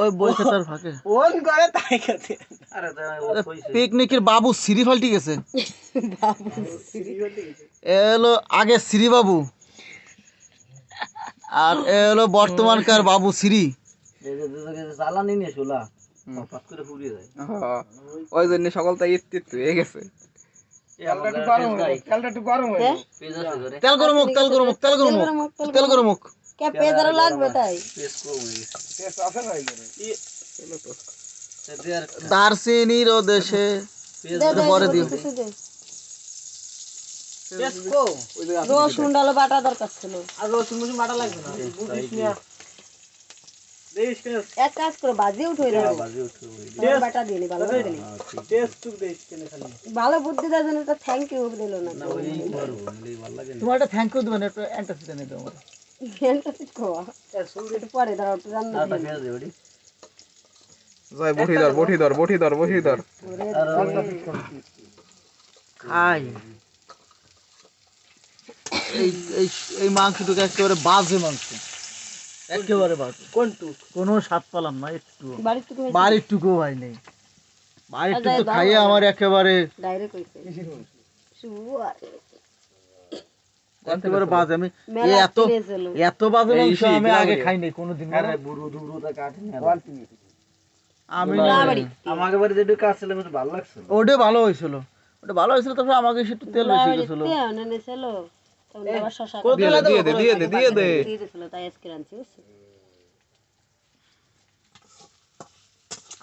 ওই বই খাতার ফাঁকে ফোন করে তাই খেতে। আরে পিকনিকের বাবু সিঁড়ি ফাল্টি গেছে। বাবু এলো আগে শ্রী বাবু আর এলো বর্তমানকার বাবু শ্রী। জ্বালানি নিয়ে শোলা পাত করে ফুরিয়ে যায়। ওই জন্য সকালটা ইট হয়ে গেছে। তেলটা একটু গরম হয়ে যাবে। পেজ আছে ঘরে। তেল গরম হোক, তেল গরম হোক, তেল গরম হোক, তেল গরম হোক। কে পেজারও লাগবে তাই পেজ কম হয়ে গেছে। টেস্ট আছে না এখানে? চলো তো। দে আর দারচিনির দেশে পেজ দে দে পরে দিও। কিছু দে পেজ কো? ওই যে আছে। রসুন ডালো বাটা দরকার ছিল আর রসুন মুসুন বাটা লাগবে না। বুঝিস না। দেশ কে এক কাজ করে বাজি উঠে রে বাজে উঠে ওই তাহলে বাটা দিয়ে নি ভালো করে দিলি টেস্ট টুক দেশ কেনে খালি। ভালো বুদ্ধি দেওয়ার জন্য তো থ্যাংক ইউ দিল না না ওই করব বলে ভালো লাগে না। তোমার একটা থ্যাংক ইউ দিবেন, একটু অ্যান্টাসিড এনে দাও আমার। ফ্যান্টাসি কোয়া একটু পরে দাঁড়াও একটু রান্না আটা পেজ দে ওডি। জয় বটি ধর। খাই এই এই এই মাংসটুকু একেবারে বাজে মাংস, একেবারে বাজে। কোনটু? কোনো স্বাদ পেলাম না একটু, বাড়ির থেকে বাড়ির টুকু ভাই নেই। বাড়ির টুকু খাইয়ে আমার একেবারে ডাইরেক্ট কইছে একেবারে বাজে। আমি মেলা এত কিনেছিল এত বাজে মাংস আমি আগে খাই নাই কোনোদিন। আরে বুড়ো দুবড়োটা কাটে না। আমি আমাকে বাড়িতে একটু কাটছিল আমার ভালো লাগছে। ওটা ভালো হয়েছিল, ওটা ভালো হয়েছিল, তবে আমাকে একটু তেল বেশি গেছিল। না নেছিল তখন আবার শশা দিয়ে দে। দিয়ে দিছিল তাই আজকে রাঁধছি বুঝছিস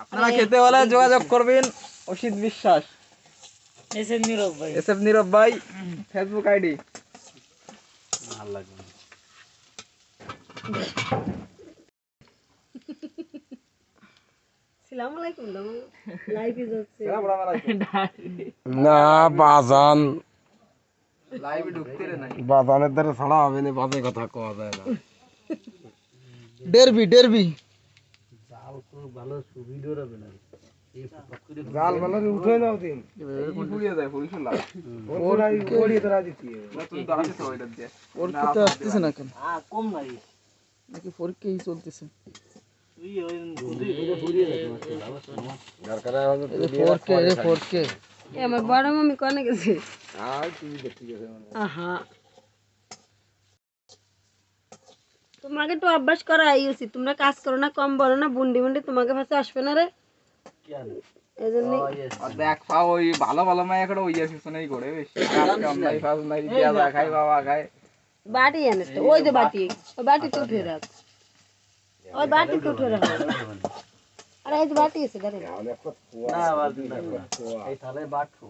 আপনারা খেতে হলে যোগাযোগ করবেন অসিত বিশ্বাস, এসে নীরব ভাই। এসএফ নীরব ভাই, ফেসবুক আইডি। ভালো লাগবে না। আসসালামু আলাইকুম লাইভ ইজ হচ্ছে না বাজান লাইভে ঢুকতে রে নাই। বাজানের দ্বারা ছাড়া হবে না, বাজে কথা কওয়া যায় না। ডেরবি জাল তো ভালো সুবিধা হবে না। এই পাত করে জাল বালারে উঠে নাও দিন ফুরিয়ে যায় ফুরিয়ে লাগ। ওড়িয়ে তোরা দিতি না তুই দাঁড়াছিস তো ওইটা দিয়ে। পরীক্ষা তো আসতেছে না কেন, কম নাই। নাকি পরীক্ষাই চলতেছে? তুই ওই ফুরিয়ে যায় তোমার। দরকার হবে ফোরকে এ আমার বড় মামি কোনে গেছে আর তুমি দেখতে গেছে মানে আহা তোমাকে তো অভ্যাস করাই উচিত, তোমরা কাজ করো না, কম বলো না, বুন্ডি তোমাকে কাছে আসবে না রে এজন্য আর দেখ পাও ওই ভালো মায়া করে ওই পিছনেই ঘোরে বেশি। আজকে অনলাই ফাজ নাই দিয়া খাই বাবা খায়। বাটি আনিস তো ওই যে বাটি, ওই বাটি তো উঠে রাখ, ওই বাটি তো উঠে রাখ, আরে এই যে বাটি আছে দাঁড়িয়ে না বাদ না। এই তালে বাটফু।